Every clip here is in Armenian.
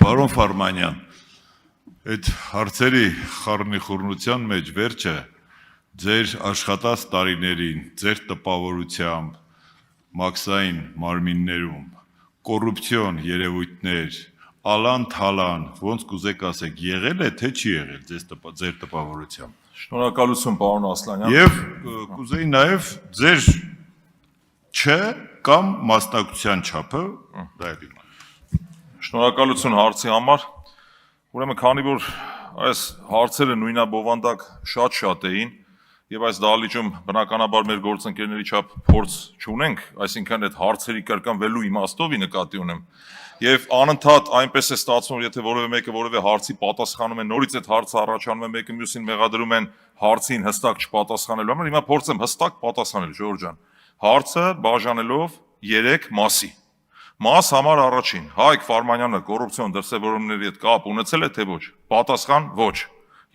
Պարոն Ֆարմանյան, այդ հարցերի խառնիխուռնության մեջ վերջը ձեր աշխատած տարիներին, ձեր տպավորությամբ, մաքսային մարմիններում, կոռուպցիոն երևույթներ, ալան-թալան, ոնց կուզեք ասեք, եղել է, թե չի եղել ձեր տպավորությամբ։ Շնորհակալություն, պարոն Ասլանյան։ Եվ կուզեի նաև ձեր չէ կամ մասնակցության չափը դա է դիմա։ Շնորհակալություն հարցի համար։ Ուրեմն, քանի որ այս հարցերը նույնաբովանդակ շատ էին, եւ այս դահլիճում բնականաբար մեր գործընկերների չափ փորձ չունենք, այսինքն այդ հարցերի կրկնվելու իմաստով նկատի ունեմ։ Եվ անընդհատ այնպես է ստացվում, որ եթե որևէ մեկը որևէ հարցի պատասխանում է, նորից այդ հարցը առաջանում է, մեկը մյուսին մեղադրում են հարցին հստակ չպատասխանելու համար, հիմա փորձեմ հստակ պատասխանել, Ժորժ ջան։ Հարցը բաժանելով 3 մասի։ Մաս համար առաջին, Հայկ Ֆարմանյանը կոռուպցիոն դրսևորումների հետ կապ ունեցել է թե ոչ։ Պատասխան՝ ոչ։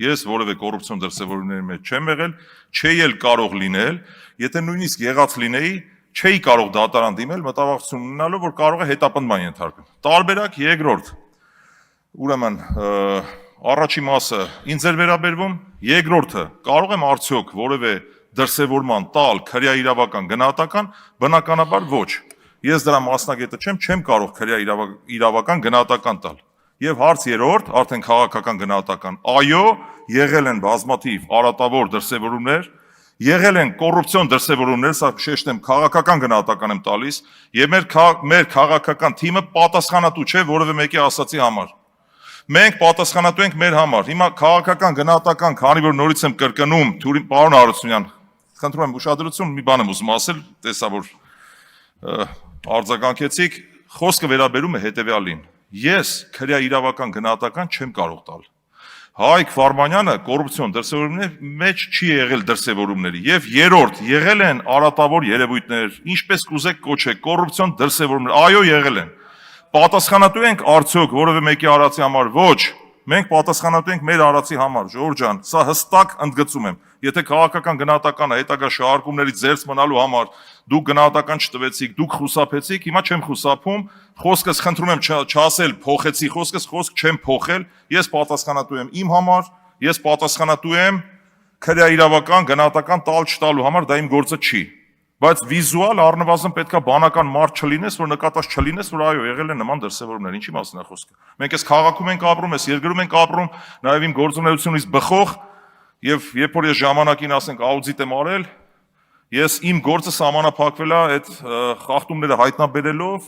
Ես որևէ կոռուպցիոն դրսևորումների մեջ չեմ եղել, չէի էլ կարող լինել, եթե նույնիսկ եղած լինեի, չէի կարող դատարան դիմել մտավախություն ունենալով, որ կարող է հետապնդման ենթարկվել։ Տարբերակ երկրորդ։ Ուրեմն, առաջի մասը ինձ էր վերաբերվում, երկրորդը կարող եմ արդյոք որևէ դրսևորման տալ քրեա իրավական գնահատական, բնականաբար ոչ։ Ես դրա մասնագետը չեմ կարող քրեա իրավական գնահատական տալ։ Եվ հարց երրորդ, արդեն քաղաքական գնահատական, այո, եղել են բազմաթիվ արատավոր դրսևորումներ, եղել են կոռուպցիոն դրսևորումներ, սա շեշտեմ, քաղաքական գնահատական եմ տալիս, եւ մեր քաղաքական թիմը պատասխանատու չէ որևէ մեկի ասացի համար։ Մենք պատասխանատու ենք մեր համար։ Հիմա քաղաքական գնահատական, քանի որ նորից եմ կրկնում, պարոն Հարությունյան, խնդրում եմ ուշադրություն, մի բան եմ ուզում ասել, տեսա որ արձագանքեցիք, խոսքը վերաբերում է հետեւյալին։ Ես քրեա իրավական գնահատական չեմ կարող տալ։ Հայկ Ֆարմանյանը կոռուպցիոն դրսևորումների մեջ չի եղել դրսևորումների եւ երրորդ եղել են արատավոր երևույթներ, ինչպես կուզեք կոչեք, կոռուպցիոն դրսևորումներ, այո, եղել են։ Պատասխանատու ենք արդյոք որևէ մեկի արածի համար, ոչ։ Մենք պատասխանատու ենք մեր արածի համար, Ժորժ ջան, սա հստակ ընդգծում եմ։ Եթե քաղաքական գնահատականը հետագա շահարկումներից զերծ մնալու համար դուք գնահատական չտվեցիք, դուք խուսափեցիք, հիմա չեմ խուսափում, խոսքս խնդրում եմ չասել փոխեցի խոսքս, խոսք չեմ փոխել, ես պատասխանատու եմ իմ համար, ես պատասխանատու եմ քրեա իրավական գնահատական տալ չտալու համար, դա իմ գործը չի։ Բայց վիզուալ առնվազն պետքա բանական մարդ չլինես, որ նկատած չլինես, որ այո, եղել են նման դրսևորումներ, ինչի մասն է խոսքը։ Մենք այս քաղաքում ենք ապրում, այս երկրում ենք ապրում, նաև իմ գործունեությունից բխող, եւ երբ որ ես ժամանակին ասենք աուդիտ եմ արել, ես իմ գործը սահմանափակվել է այդ խախտումները հայտնաբերելով,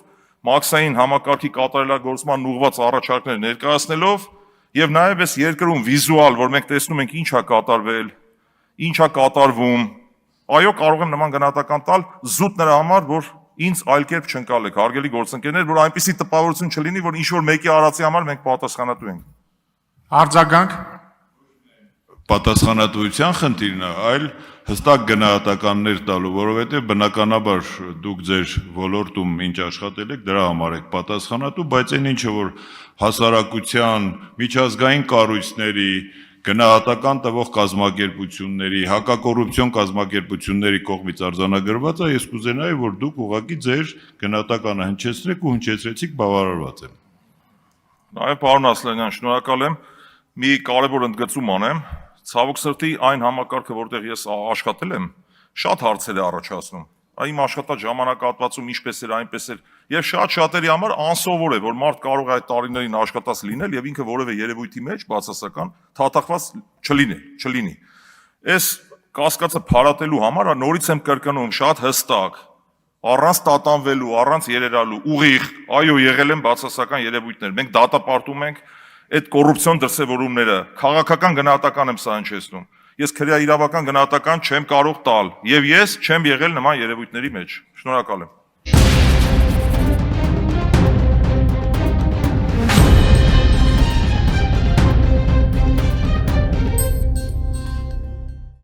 մաքսային համակարգի կատարելագործման ուղղված առաջարկներ ներկայացնելով եւ նաեւ այս երկրում վիզուալ, որ մենք տեսնում ենք ինչ է կատարվել, ինչ է կատարվում, այո, կարող եմ նման գնահատական տալ զուտ նրա համար, որ ինձ այլ կերպ չընկալեք, հարգելի գործընկերներ, որ այնպիսի տպավորություն չլինի, որ ինչ որ մեկի արածի համար մենք պատասխանատու ենք։ Արձագանք Պատասխանատվության խնդիրն է, այլ հստակ գնահատականներ տալու, որովհետև բնականաբար դուք ձեր ոլորտում ինչ աշխատել եք, դրա համար եք պատասխանատու, բայց այն ինչը որ հասարակության, միջազգային կառույցների, գնահատական տվող կազմակերպությունների, հակակոռուպցիոն կազմակերպությունների կողմից արձանագրված է, ես կուզենայի, որ դուք ուղղակի ձեր գնահատականը հնչեցրեք ու հնչեցրեցիք բավարարված եմ։ Նաև պարոն Ասլանյան, շնորհակալ եմ, մի կարևոր ընդգծում անեմ, ցավոք սրտի այն համակարգը, որտեղ ես աշխատել եմ, շատ հարցեր է առաջացնում։ Իմ աշխատած ժամանակահատվածում ինչպես էր, այնպես էր, եւ շատերի համար անսովոր է, որ մարդ կարող է այդ տարիներին աշխատած լինել եւ ինքը որևէ երևույթի մեջ բացասական թաթախված չլինի։ Այս կասկածը փարատելու համար նորից եմ կրկնում շատ հստակ, առանց տատանվելու, առանց երերալու, ուղիղ, այո, եղել են բացասական երևույթներ։ Մենք դատապարտում ենք այդ կոռուպցիոն դրսևորումները, քաղաքական գնահատական եմ սա հնչեցնում։ Ես քրեա իրավական գնահատական չեմ կարող տալ եւ ես չեմ եղել նման երևույթների մեջ։ Շնորհակալ եմ։